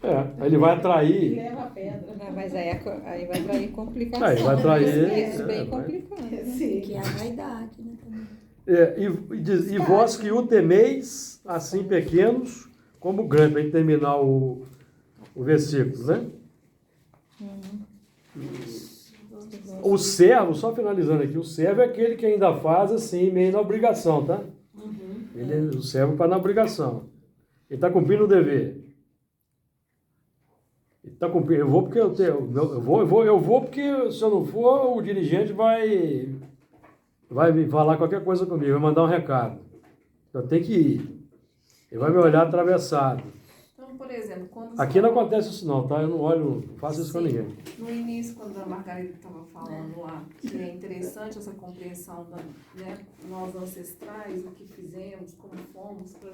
Aí ele vai atrair. ele leva a pedra. Mas aí vai trair complicação. Aí vai trair. Isso bem complicado. Né? Sim. Que é a vaidade, né? Também. E vós que o temeis, assim pequenos como grandes, para a gente terminar o versículo, né? O servo, só finalizando aqui, o servo é aquele que ainda faz assim, meio na obrigação, tá? O servo está na obrigação. Ele está cumprindo o dever. Ele está cumprindo. Eu vou porque eu vou porque se eu não for, o dirigente vai me falar qualquer coisa comigo, vai mandar um recado. Eu tenho que ir. Ele vai me olhar atravessado. Então, por exemplo, quando... Aqui não acontece isso não, tá? Eu não olho, não faço isso com ninguém. No início, quando a Margarida estava falando lá, que é interessante essa compreensão da, né, nós ancestrais, o que fizemos, como fomos, para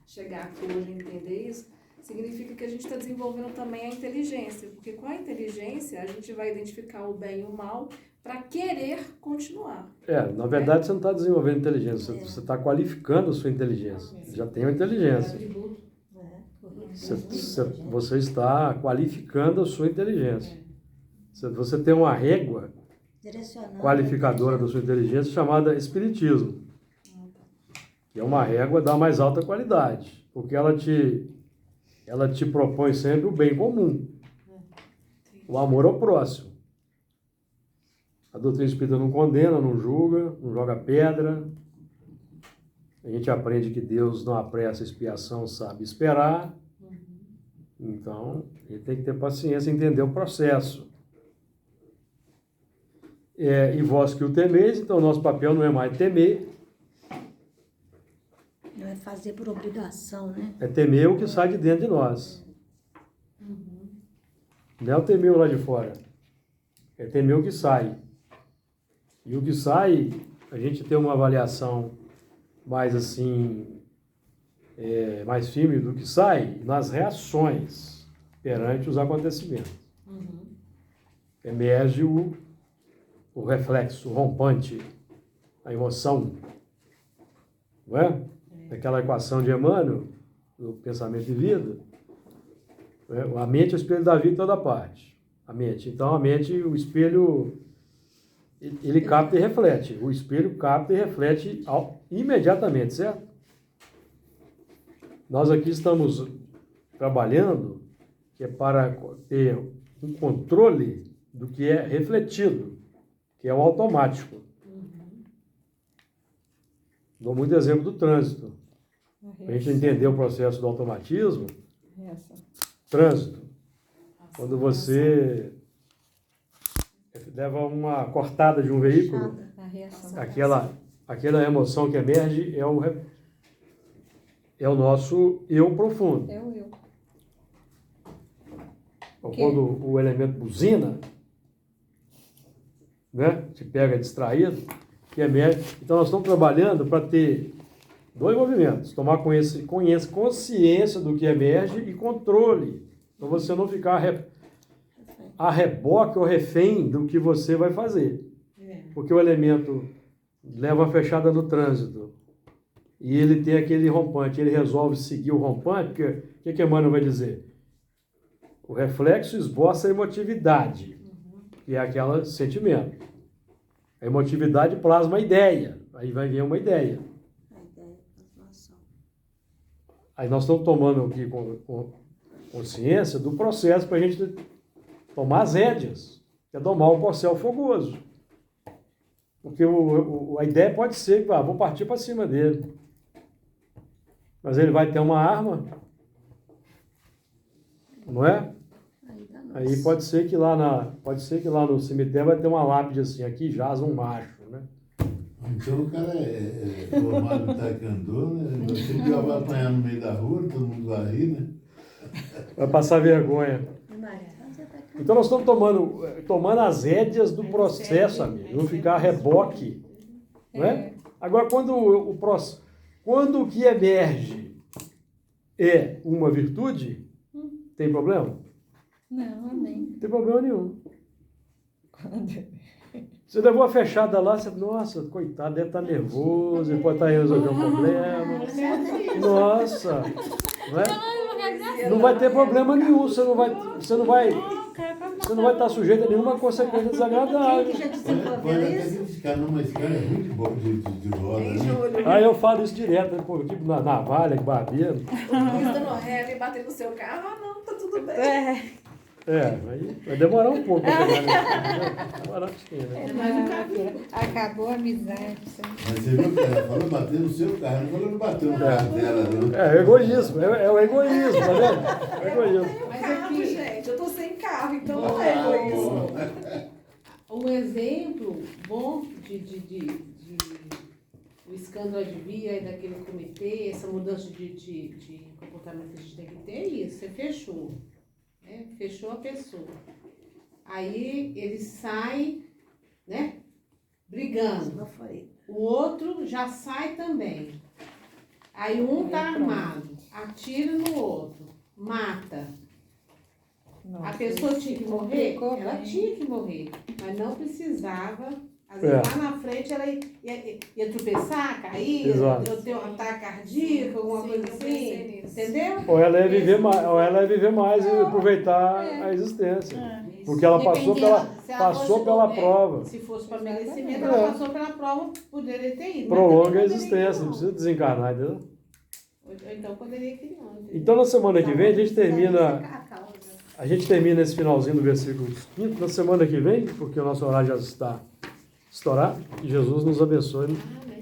chegar aqui hoje e entender isso, significa que a gente está desenvolvendo também a inteligência, porque com a inteligência a gente vai identificar o bem e o mal para querer continuar. Na verdade você não está desenvolvendo inteligência, você está qualificando a sua inteligência. Já tem uma inteligência. Você está qualificando a sua inteligência. Você tem uma régua Direcionando. qualificadora da sua inteligência chamada espiritismo, que é uma régua da mais alta qualidade, porque ela te propõe sempre o bem comum, o amor ao próximo. A doutrina espírita não condena, não julga, não joga pedra. A gente aprende que Deus não apressa a expiação, sabe esperar. Então, ele tem que ter paciência e entender o processo. E vós que o temeis, então nosso papel não é mais temer, Não é fazer por obrigação, né? é temer o que sai de dentro de nós. Não é o temer o lá de fora, é temer o que sai. E o que sai, a gente tem uma avaliação mais assim, mais firme do que sai nas reações perante os acontecimentos. Emerge o reflexo, o rompante, a emoção. Não é? Aquela equação de Emmanuel, do pensamento de vida. A mente é o espelho da vida em toda parte. A mente. Então, a mente, o espelho, ele capta e reflete. O espelho capta e reflete imediatamente, certo? Nós aqui estamos trabalhando que é para ter um controle do que é refletido, que é o automático. Dou muito exemplo do trânsito. Para a gente entender o processo do automatismo, trânsito. Quando você leva uma cortada de um veículo, A reação. aquela emoção que emerge é o nosso eu profundo. É o eu. Então, quando o elemento buzina, né, te pega distraído, que emerge. Então, nós estamos trabalhando para ter dois movimentos. Tomar consciência do que emerge e controle. Para você não ficar a reboque ou refém do que você vai fazer. Porque o elemento leva uma fechada no trânsito e ele tem aquele rompante, ele resolve seguir o rompante, porque o que Emmanuel vai dizer? O reflexo esboça a emotividade, que é aquele sentimento. A emotividade plasma a ideia, aí vai vir uma ideia. A ideia da transformação. Aí nós estamos tomando aqui com consciência do processo para a gente tomar as rédeas, que é domar o corcel fogoso. Porque a ideia pode ser que vou partir para cima dele. Mas ele vai ter uma arma, não é? Aí pode ser que lá no cemitério vai ter uma lápide assim, aqui jaz um macho, né? Então o cara é formado em taekwondo, né? Você já vai apanhar no meio da rua, todo mundo vai rir, né? Vai passar vergonha. Então nós estamos tomando as rédeas do processo, amigo, não ficar a reboque, não é? Agora, quando o que emerge é uma virtude, tem problema? Não, amém. Não tem problema nenhum. Você levou a fechada lá, você, nossa, coitado, deve estar nervoso, ele pode estar resolvendo um problema. Nossa, não é? Não vai ter problema nenhum, você não vai estar sujeito a nenhuma consequência desagradável. Quem que já desenvolveu Pode até isso? criticar, não, mas cara é muito bom de roda, né? Aí eu falo isso direto, pô, tipo na navalha, barbeiro. Luiz dando ré e bater no seu carro, não, tá tudo bem. Aí vai demorar um pouco para chegar nesse. Demorar um pouquinho, né? Mas o cabelo. Acabou a amizade. Mas você viu que ela falou bater no seu carro, não falou bater no carro dela, não. É egoísmo, é o egoísmo, tá vendo? É o egoísmo. Mas Carro, aqui, gente, eu tô sem carro, então não é egoísmo. um exemplo bom o escândalo de via e daquele comitê, essa mudança de comportamento que a gente tem que ter, é isso, você fechou. Né? Fechou a pessoa. Aí ele sai, né? Brigando. O outro já sai também. Aí um tá armado, atira no outro, mata. A pessoa tinha que morrer? Ela tinha que morrer, mas não precisava. Às vezes lá na frente ela ia tropeçar, cair, ia ter um ataque cardíaco, alguma coisa assim. Entendeu? Ou ela ia viver mais e aproveitar a existência. Porque ela passou Se ela passou fosse- pela prova. Se fosse para merecimento, Exatamente. ela É. passou pela prova, poderia ter ido. mas Prolonga a também poderia existência, que não precisa desencarnar, entendeu? Ou então poderia que não. entendeu? Então na semana que vem a gente Precisaria termina. secar a causa. A gente termina esse finalzinho do versículo 5 na semana que vem, porque o nosso horário já está estourado. Que Jesus nos abençoe. Amém.